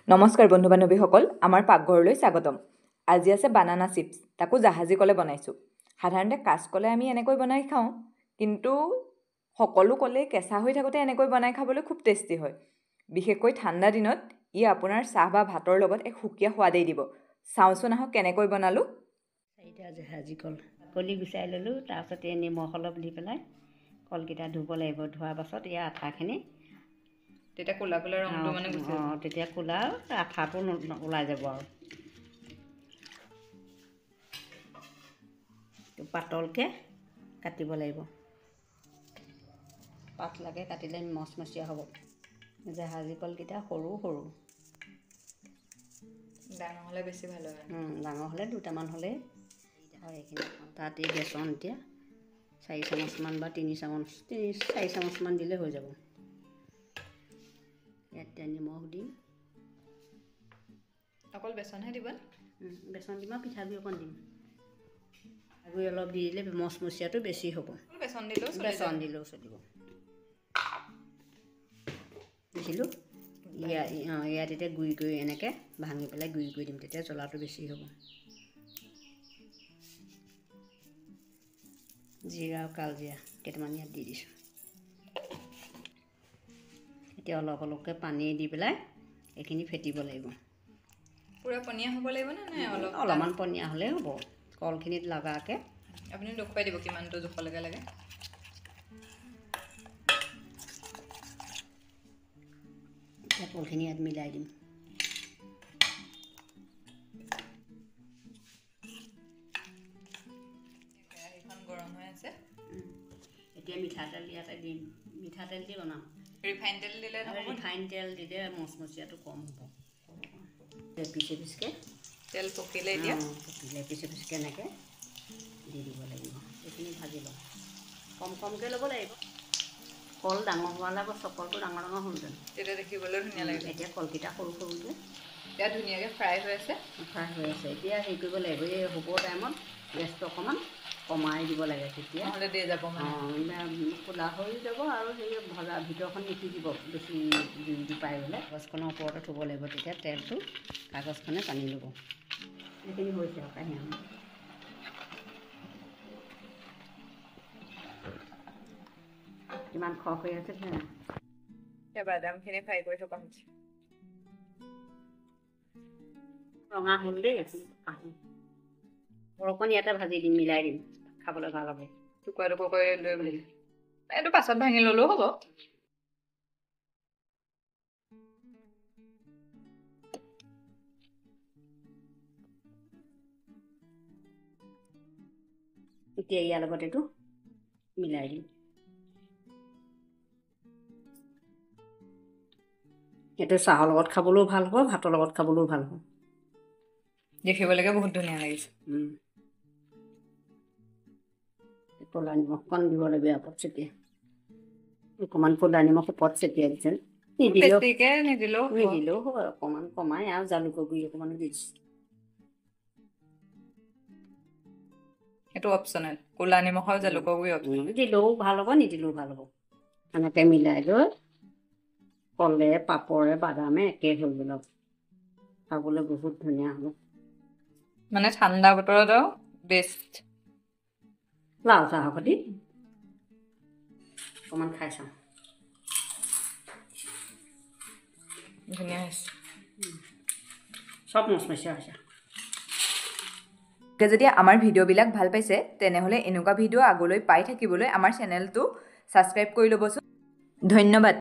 নমস্কাৰ বন্ধু বান্ধৱীসকল, আমাৰ পাকঘৰলৈ স্বাগতম। আজি আছে বানানা চিপছ, তাকো জাহাজী কলে বনাইছোঁ। সাধাৰণতে কাঁচকলে আমি এনেকৈ বনাই খাওঁ, কিন্তু সকলো কলেই কেঁচা হৈ থাকোঁতে এনেকৈ বনাই খাবলৈ খুব টেষ্টি হয়। বিশেষকৈ ঠাণ্ডা দিনত ই আপোনাৰ চাহ বা ভাতৰ লগত এক সুকীয়া সোৱাদেই দিব। চাওঁচোন আহক কেনেকৈ বনালোঁ। চাৰিটা জাহাজী কল কলি গুচাই ল'লোঁ, তাৰপিছতে নিমখ অলপ দি পেলাই কলকেইটা ধুব লাগিব। ধোৱাৰ পাছত ইয়াৰ আঠাখিনি তেতিয়া ক'লা ক'লা ৰংটো মানে গুচি যাব। তেতিয়া ক'লা আঠাটো ওলাই যাব আৰু পাতলকৈ কাটিব লাগিব। পাতলাকৈ কাটিলে মচমচীয়া হ'ব। জাহাজী কলকেইটা সৰু সৰু, ডাঙৰ হ'লে বেছি ভাল হয়। ডাঙৰ হ'লে দুটামান হ'লেই হয়। এইখিনি তাত এই বেচন এতিয়া 4 চামুচমান বা 4 চামুচমান দিলে হৈ যাব। ইয়াত নিমখ দিম, অকল বেচনহে দিব। বেচন দিম আৰু পিঠাগুড়ি অকণ দিম। পিঠাগুড়ি অলপ দি দিলে মচমচীয়াটো বেছি হ'ব। বেচন দিলেও চলিব। দিছিলোঁ ইয়াত এতিয়া গুড়ি কৰি এনেকৈ ভাঙি পেলাই গুড়ি কৰি দিম, তেতিয়া জ্বলাটো বেছি হ'ব। জিৰা আৰু কালজিৰা কেইটামান ইয়াত দি দিছোঁ। এতিয়া অলপ অলপকৈ পানী দি পেলাই এইখিনি ফেটিব লাগিব। পূৰা পনীয়া হ'ব লাগিব নে অলপমান পনীয়া হ'লেই হ'ব। কলখিনিত লগাকৈ আপুনি দেখুৱাই দিব কিমানটো জোখলৈকে লাগে। এতিয়া কলখিনি ইয়াত মিলাই দিম। কেৰাহীখন গৰম হৈ আছে। এতিয়া মিঠাতেল ইয়াতে দিম। মিঠাতেল দি বনাম। ৰিফাইন তেল দিলে নহ'ব? ৰিফাইন তেল দিলে মচমচীয়াটো কম হ'ব। পিছে পিচকৈ তেল পকিলে এতিয়া পিছে পিচকৈ এনেকৈ দি দিব লাগিব। এইখিনি ভাজি লওঁ। কম কমকৈ ল'ব লাগিব। কল ডাঙৰ হোৱালে চকলটো ডাঙৰ ডাঙৰ হ'লহেঁতেন, তেতিয়া দেখিবলৈ ধুনীয়া লাগে। এতিয়া কলকেইটা সৰু সৰুকৈ এতিয়া ধুনীয়াকৈ ফ্ৰাই হৈ আছে। এতিয়া হেৰি কৰিব লাগিব, এই হ'ব টাইমত গেছটো অকণমান কমাই দিব লাগে। তেতিয়া নহ'লে দিয়ে যাব ক'লা হৈ যাব আৰু সেই ভজা ভিতৰখন নিসিজিব। বেছি জুই দি পাই গ'লে কাগজখনৰ ওপৰতে থ'ব লাগিব, তেতিয়া তেলটো কাগজখনে টানি ল'ব। সেইখিনি হৈছে আৰু কাঢ়ি আনো। কিমান খৰ হৈ আছে নে? এতিয়া বাদামখিনি ফ্ৰাই কৰি থকা হৈছে। ৰঙা হ'ল দেই। অকণ ইয়াতে ভাজি দিম, মিলাই দিম, খাবলৈ ভাল হ'ব। টুকুৰা টুকুৰ কৰি লৈ বুলি এইটো পাছত ভাঙি ল'লেও হ'ব। এতিয়া ইয়াৰ লগত এইটো মিলাই দিম। এইটো চাহৰ লগত খাবলৈও ভাল হ'ব, ভাতৰ লগত খাবলৈও ভাল হ'ব। দেখিবলৈকে বহুত ধুনীয়া লাগিছে। ক'লা নিমখ অকণ দিব লাগিব ওপৰত ছটিয়াই। অকণমান ক'লা নিমখ ওপৰত ছটিয়াই দিছে। নিদিলেও হ'ব, অকণমান কমাই আৰু জালুকৰ গুড়ি অকণমানো দি দিছোঁ। সেইটো অপচনেল। ক'লা নিমখ আৰু জালুকৰ গুড়ি অপচনেল। দিলেও ভাল হ'ব, নিদিলেও ভাল হ'ব। এনেকৈ মিলাই লৈ কলে, পাপৰে, বাদামে একেই হৈ গ'ল। খাবলৈ বহুত ধুনীয়া হ'ব। মানে ঠাণ্ডা বতৰত আৰু বেষ্ট। লাও চাহৰ সৈতে অকণমান খাই চাওঁ। ধুনীয়া হৈছে। চব মচমচীয়া হৈছে। যদি আমাৰ ভিডিঅ'বিলাক ভাল পাইছে, তেনেহ'লে এনেকুৱা ভিডিঅ' আগলৈ পাই থাকিবলৈ আমাৰ চেনেলটো ছাবস্ক্ৰাইব কৰি ল'বচোন। ধন্যবাদ।